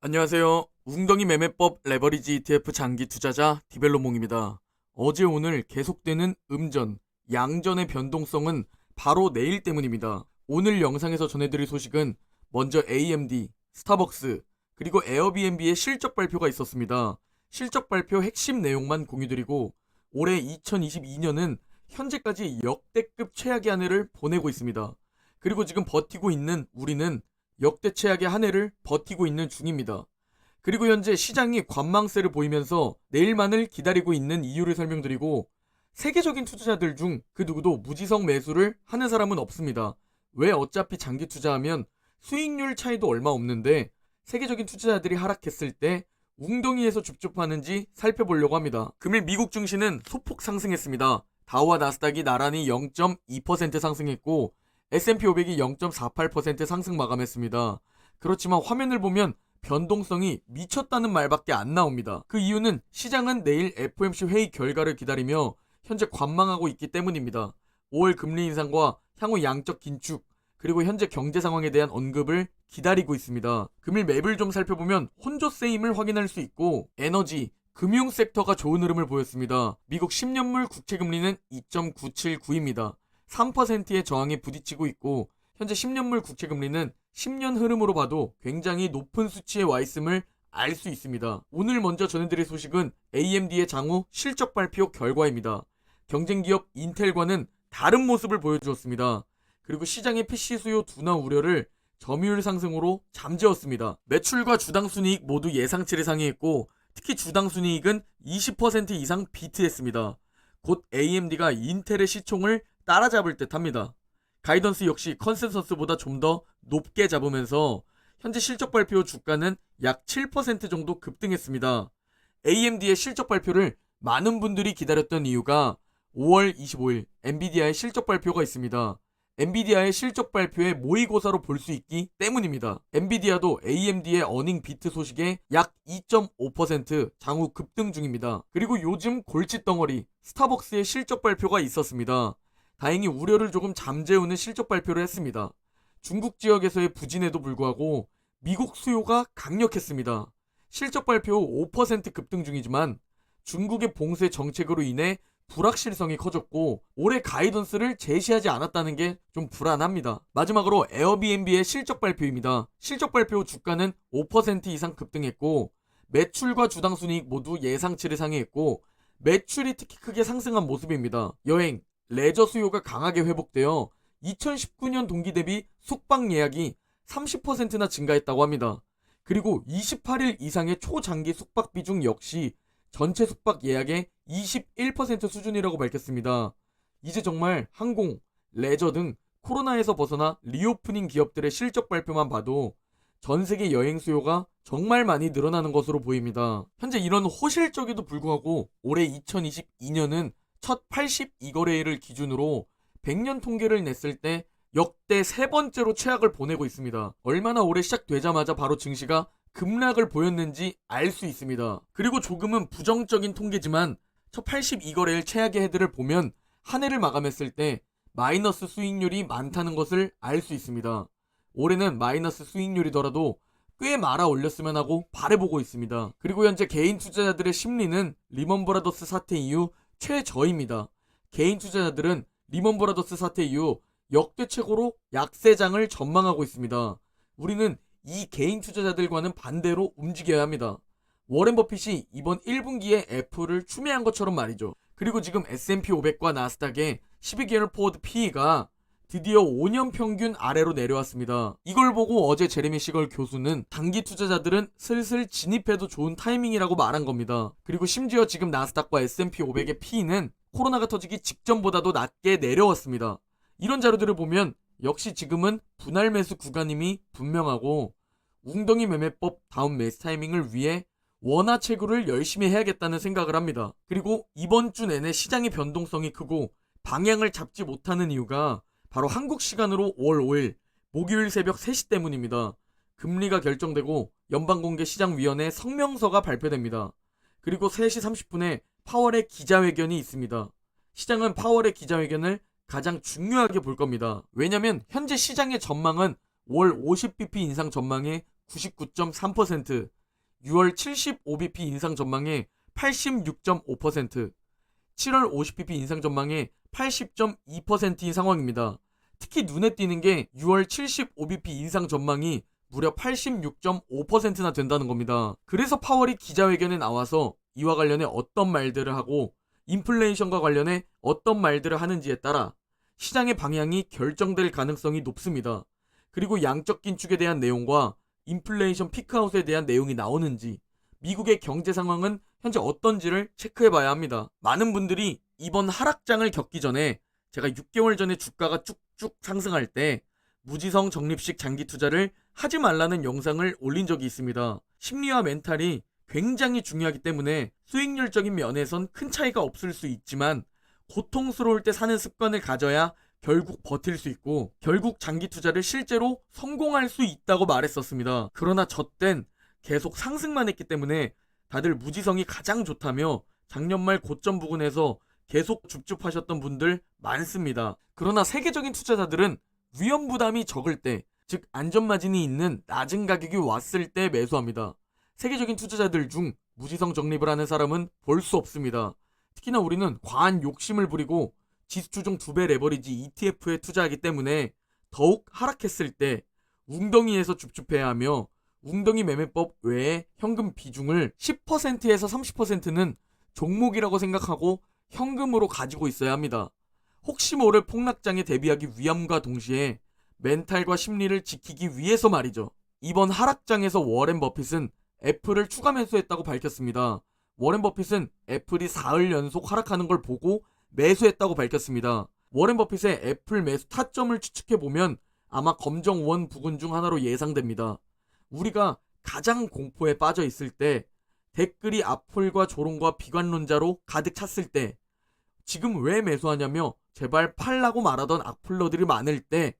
안녕하세요. 웅덩이 매매법 레버리지 ETF 장기 투자자 디벨로몽입니다. 어제 오늘 계속되는 음전, 양전의 변동성은 바로 내일 때문입니다. 오늘 영상에서 전해드릴 소식은 먼저 AMD, 스타벅스, 그리고 에어비앤비의 실적 발표가 있었습니다. 실적 발표 핵심 내용만 공유드리고 올해 2022년은 현재까지 역대급 최악의 한 해를 보내고 있습니다. 그리고 지금 버티고 있는 우리는 역대 최악의 한 해를 버티고 있는 중입니다. 그리고 현재 시장이 관망세를 보이면서 내일만을 기다리고 있는 이유를 설명드리고 세계적인 투자자들 중 그 누구도 무지성 매수를 하는 사람은 없습니다. 왜 어차피 장기 투자하면 수익률 차이도 얼마 없는데 세계적인 투자자들이 하락했을 때 웅덩이에서 줍줍하는지 살펴보려고 합니다. 금일 미국 증시는 소폭 상승했습니다. 다우와 나스닥이 나란히 0.2% 상승했고 S&P 500이 0.48% 상승 마감했습니다. 그렇지만 화면을 보면 변동성이 미쳤다는 말밖에 안 나옵니다. 그 이유는 시장은 내일 FOMC 회의 결과를 기다리며 현재 관망하고 있기 때문입니다. 5월 금리 인상과 향후 양적 긴축, 그리고 현재 경제 상황에 대한 언급을 기다리고 있습니다. 금일 맵을 좀 살펴보면 혼조세임을 확인할 수 있고 에너지, 금융 섹터가 좋은 흐름을 보였습니다. 미국 10년물 국채 금리는 2.979입니다. 3%의 저항에 부딪히고 있고 현재 10년물 국채 금리는 10년 흐름으로 봐도 굉장히 높은 수치에 와 있음을 알 수 있습니다. 오늘 먼저 전해드릴 소식은 AMD의 장후 실적 발표 결과입니다. 경쟁기업 인텔과는 다른 모습을 보여주었습니다. 그리고 시장의 PC 수요 둔화 우려를 점유율 상승으로 잠재웠습니다. 매출과 주당 순이익 모두 예상치를 상회했고 특히 주당 순이익은 20% 이상 비트했습니다. 곧 AMD가 인텔의 시총을 따라잡을 듯 합니다. 가이던스 역시 컨센서스보다 좀 더 높게 잡으면서 현재 실적 발표 주가는 약 7% 정도 급등했습니다. AMD의 실적 발표를 많은 분들이 기다렸던 이유가 5월 25일 엔비디아의 실적 발표가 있습니다. 엔비디아의 실적 발표에 모의고사로 볼 수 있기 때문입니다. 엔비디아도 AMD의 어닝 비트 소식에 약 2.5% 장후 급등 중입니다. 그리고 요즘 골칫덩어리 스타벅스의 실적 발표가 있었습니다. 다행히 우려를 조금 잠재우는 실적 발표를 했습니다. 중국 지역에서의 부진에도 불구하고 미국 수요가 강력했습니다. 실적 발표 후 5% 급등 중이지만 중국의 봉쇄 정책으로 인해 불확실성이 커졌고 올해 가이던스를 제시하지 않았다는 게 좀 불안합니다. 마지막으로 에어비앤비의 실적 발표입니다. 실적 발표 후 주가는 5% 이상 급등했고 매출과 주당 순이익 모두 예상치를 상회했고 매출이 특히 크게 상승한 모습입니다. 여행, 레저 수요가 강하게 회복되어 2019년 동기 대비 숙박 예약이 30%나 증가했다고 합니다. 그리고 28일 이상의 초장기 숙박 비중 역시 전체 숙박 예약의 21% 수준이라고 밝혔습니다. 이제 정말 항공, 레저 등 코로나에서 벗어나 리오프닝 기업들의 실적 발표만 봐도 전 세계 여행 수요가 정말 많이 늘어나는 것으로 보입니다. 현재 이런 호실적에도 불구하고 올해 2022년은 첫 82거래일을 기준으로 100년 통계를 냈을 때 역대 세 번째로 최악을 보내고 있습니다. 얼마나 올해 시작되자마자 바로 증시가 급락을 보였는지 알 수 있습니다. 그리고 조금은 부정적인 통계지만 첫 82거래일 최악의 해들을 보면 한 해를 마감했을 때 마이너스 수익률이 많다는 것을 알 수 있습니다. 올해는 마이너스 수익률이더라도 꽤 말아 올렸으면 하고 바라보고 있습니다. 그리고 현재 개인 투자자들의 심리는 리먼 브라더스 사태 이후 최저입니다. 개인 투자자들은 리먼 브라더스 사태 이후 역대 최고로 약세장을 전망하고 있습니다. 우리는 이 개인 투자자들과는 반대로 움직여야 합니다. 워렌 버핏이 이번 1분기에 애플을 추매한 것처럼 말이죠. 그리고 지금 S&P 500과 나스닥의 12개월 포워드 PE가 드디어 5년 평균 아래로 내려왔습니다. 이걸 보고 어제 제레미 시걸 교수는 단기 투자자들은 슬슬 진입해도 좋은 타이밍이라고 말한 겁니다. 그리고 심지어 지금 나스닥과 S&P 500의 PE는 코로나가 터지기 직전보다도 낮게 내려왔습니다. 이런 자료들을 보면 역시 지금은 분할 매수 구간임이 분명하고 웅덩이 매매법 다음 매수 타이밍을 위해 원화 채굴을 열심히 해야겠다는 생각을 합니다. 그리고 이번 주 내내 시장의 변동성이 크고 방향을 잡지 못하는 이유가 바로 한국 시간으로 5월 5일 목요일 새벽 3시 때문입니다. 금리가 결정되고 연방공개시장위원회 성명서가 발표됩니다. 그리고 3시 30분에 파월의 기자회견이 있습니다. 시장은 파월의 기자회견을 가장 중요하게 볼 겁니다. 왜냐면 현재 시장의 전망은 월 50bp 인상 전망에 99.3%, 6월 75bp 인상 전망에 86.5%, 7월 50bp 인상 전망에 80.2%인 상황입니다. 특히 눈에 띄는 게 6월 75bp 인상 전망이 무려 86.5%나 된다는 겁니다. 그래서 파월이 기자회견에 나와서 이와 관련해 어떤 말들을 하고 인플레이션과 관련해 어떤 말들을 하는지에 따라 시장의 방향이 결정될 가능성이 높습니다. 그리고 양적 긴축에 대한 내용과 인플레이션 피크아웃에 대한 내용이 나오는지, 미국의 경제 상황은 현재 어떤지를 체크해봐야 합니다. 많은 분들이 이번 하락장을 겪기 전에 제가 6개월 전에 주가가 쭉쭉 상승할 때 무지성 적립식 장기 투자를 하지 말라는 영상을 올린 적이 있습니다. 심리와 멘탈이 굉장히 중요하기 때문에 수익률적인 면에선 큰 차이가 없을 수 있지만 고통스러울 때 사는 습관을 가져야 결국 버틸 수 있고 결국 장기 투자를 실제로 성공할 수 있다고 말했었습니다. 그러나 저 땐 계속 상승만 했기 때문에 다들 무지성이 가장 좋다며 작년 말 고점 부근에서 계속 줍줍하셨던 분들 많습니다. 그러나 세계적인 투자자들은 위험 부담이 적을 때, 즉 안전마진이 있는 낮은 가격이 왔을 때 매수합니다. 세계적인 투자자들 중 무지성 적립을 하는 사람은 볼 수 없습니다. 특히나 우리는 과한 욕심을 부리고 지수추종 2배 레버리지 ETF에 투자하기 때문에 더욱 하락했을 때 웅덩이에서 줍줍해야 하며 웅덩이 매매법 외에 현금 비중을 10%에서 30%는 종목이라고 생각하고 현금으로 가지고 있어야 합니다. 혹시 모를 폭락장에 대비하기 위함과 동시에 멘탈과 심리를 지키기 위해서 말이죠. 이번 하락장에서 워렌 버핏은 애플을 추가 매수했다고 밝혔습니다. 워렌 버핏은 애플이 4일 연속 하락하는 걸 보고 매수했다고 밝혔습니다. 워렌 버핏의 애플 매수 타점을 추측해보면 아마 검정 원 부근 중 하나로 예상됩니다. 우리가 가장 공포에 빠져 있을 때, 댓글이 악플과 조롱과 비관론자로 가득 찼을 때, 지금 왜 매수하냐며 제발 팔라고 말하던 악플러들이 많을 때,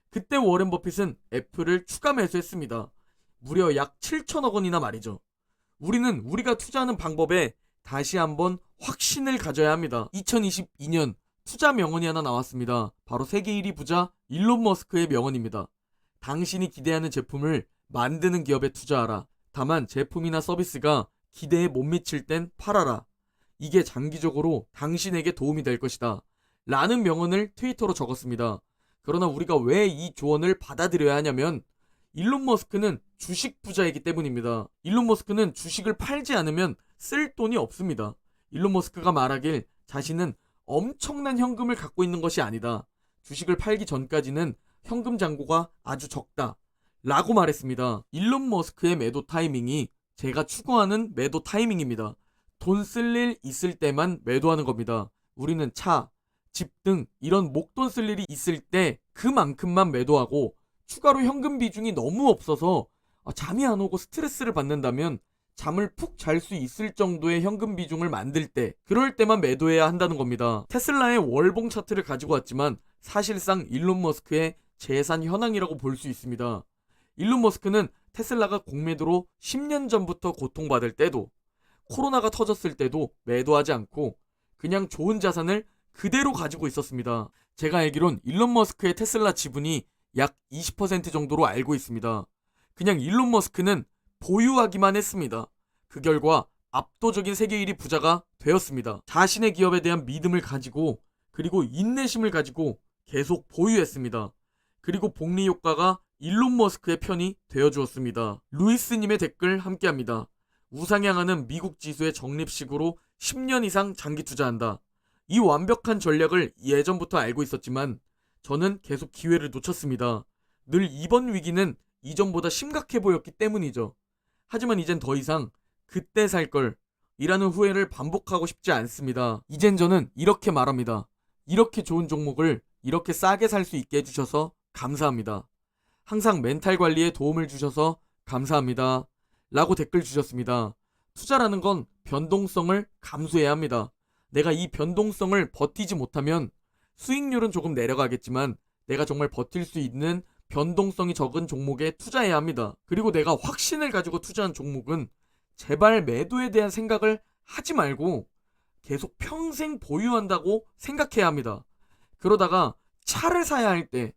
그때 워렌 버핏은 애플을 추가 매수했습니다. 무려 약 7천억 원이나 말이죠. 우리는 우리가 투자하는 방법에 다시 한번 확신을 가져야 합니다. 2022년 투자 명언이 하나 나왔습니다. 바로 세계 1위 부자 일론 머스크의 명언입니다. 당신이 기대하는 제품을 만드는 기업에 투자하라. 다만 제품이나 서비스가 기대에 못 미칠 땐 팔아라. 이게 장기적으로 당신에게 도움이 될 것이다. 라는 명언을 트위터로 적었습니다. 그러나 우리가 왜 이 조언을 받아들여야 하냐면 일론 머스크는 주식 부자이기 때문입니다. 일론 머스크는 주식을 팔지 않으면 쓸 돈이 없습니다. 일론 머스크가 말하길 자신은 엄청난 현금을 갖고 있는 것이 아니다. 주식을 팔기 전까지는 현금 잔고가 아주 적다. 라고 말했습니다. 일론 머스크의 매도 타이밍이 제가 추구하는 매도 타이밍입니다. 돈 쓸 일 있을 때만 매도하는 겁니다. 우리는 차, 집 등 이런 목돈 쓸 일이 있을 때 그만큼만 매도하고 추가로 현금 비중이 너무 없어서 잠이 안 오고 스트레스를 받는다면 잠을 푹 잘 수 있을 정도의 현금 비중을 만들 때, 그럴 때만 매도해야 한다는 겁니다. 테슬라의 월봉 차트를 가지고 왔지만 사실상 일론 머스크의 재산 현황이라고 볼 수 있습니다. 일론 머스크는 테슬라가 공매도로 10년 전부터 고통받을 때도, 코로나가 터졌을 때도 매도하지 않고 그냥 좋은 자산을 그대로 가지고 있었습니다. 제가 알기론 일론 머스크의 테슬라 지분이 약 20% 정도로 알고 있습니다. 그냥 일론 머스크는 보유하기만 했습니다. 그 결과 압도적인 세계 1위 부자가 되었습니다. 자신의 기업에 대한 믿음을 가지고 그리고 인내심을 가지고 계속 보유했습니다. 그리고 복리 효과가 일론 머스크의 편이 되어주었습니다. 루이스님의 댓글 함께합니다. 우상향하는 미국 지수의 적립식으로 10년 이상 장기 투자한다. 이 완벽한 전략을 예전부터 알고 있었지만 저는 계속 기회를 놓쳤습니다. 늘 이번 위기는 이전보다 심각해 보였기 때문이죠. 하지만 이젠 더 이상 그때 살 걸 이라는 후회를 반복하고 싶지 않습니다. 이젠 저는 이렇게 말합니다. 이렇게 좋은 종목을 이렇게 싸게 살 수 있게 해주셔서 감사합니다. 항상 멘탈 관리에 도움을 주셔서 감사합니다. 라고 댓글 주셨습니다. 투자라는 건 변동성을 감수해야 합니다. 내가 이 변동성을 버티지 못하면 수익률은 조금 내려가겠지만 내가 정말 버틸 수 있는 변동성이 적은 종목에 투자해야 합니다. 그리고 내가 확신을 가지고 투자한 종목은 제발 매도에 대한 생각을 하지 말고 계속 평생 보유한다고 생각해야 합니다. 그러다가 차를 사야 할 때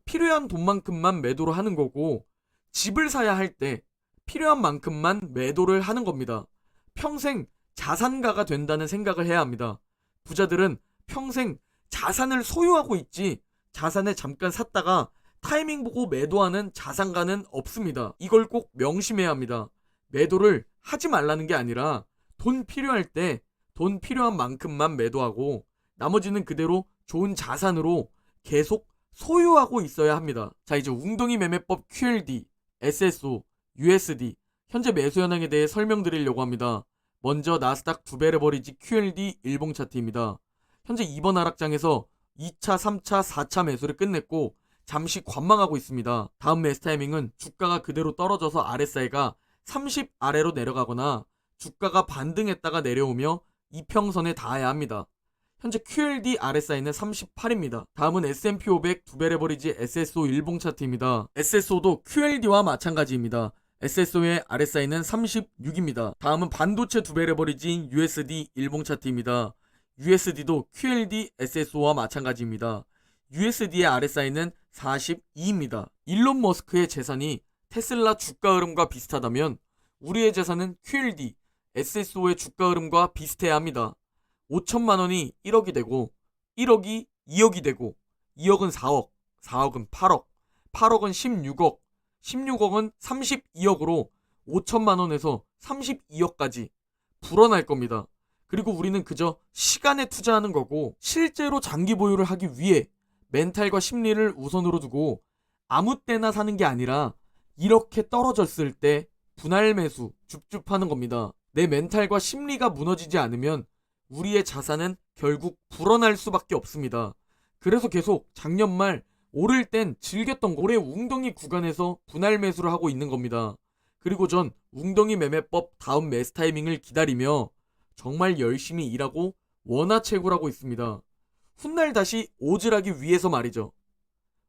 필요한 돈만큼만 매도를 하는 거고 집을 사야 할 때 필요한 만큼만 매도를 하는 겁니다. 평생 자산가가 된다는 생각을 해야 합니다. 부자들은 평생 자산을 소유하고 있지 자산을 잠깐 샀다가 타이밍 보고 매도하는 자산가는 없습니다. 이걸 꼭 명심해야 합니다. 매도를 하지 말라는 게 아니라 돈 필요할 때 돈 필요한 만큼만 매도하고 나머지는 그대로 좋은 자산으로 계속 소유하고 있어야 합니다. 자, 이제 웅덩이 매매법 QLD, SSO, USD 현재 매수 현황에 대해 설명드리려고 합니다. 먼저 나스닥 두배 레버리지 QLD 일봉 차트입니다. 현재 이번 하락장에서 2차, 3차, 4차 매수를 끝냈고 잠시 관망하고 있습니다. 다음 매수 타이밍은 주가가 그대로 떨어져서 RSI가 30 아래로 내려가거나 주가가 반등했다가 내려오며 이평선에 닿아야 합니다. 현재 QLD RSI는 38입니다. 다음은 S&P 500 두배 레버리지 SSO 일봉 차트입니다. SSO도 QLD와 마찬가지입니다. SSO의 RSI는 36입니다. 다음은 반도체 두배 레버리지인 USD 일봉 차트입니다. USD도 QLD SSO와 마찬가지입니다. USD의 RSI는 42입니다. 일론 머스크의 재산이 테슬라 주가 흐름과 비슷하다면 우리의 재산은 QLD, SSO의 주가 흐름과 비슷해야 합니다. 5천만 원이 1억이 되고 1억이 2억이 되고 2억은 4억, 4억은 8억, 8억은 16억, 16억은 32억으로 5천만 원에서 32억까지 불어날 겁니다. 그리고 우리는 그저 시간에 투자하는 거고 실제로 장기 보유를 하기 위해 멘탈과 심리를 우선으로 두고 아무 때나 사는 게 아니라 이렇게 떨어졌을 때 분할 매수, 줍줍하는 겁니다. 내 멘탈과 심리가 무너지지 않으면 우리의 자산은 결국 불어날 수밖에 없습니다. 그래서 계속 작년 말 오를 땐 즐겼던 올해 웅덩이 구간에서 분할 매수를 하고 있는 겁니다. 그리고 전 웅덩이 매매법 다음 매수 타이밍을 기다리며 정말 열심히 일하고 원화채굴 하고 있습니다. 훗날 다시 오질하기 위해서 말이죠.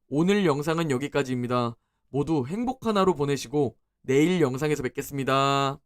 오늘 영상은 여기까지입니다. 모두 행복한 하루 보내시고 내일 영상에서 뵙겠습니다.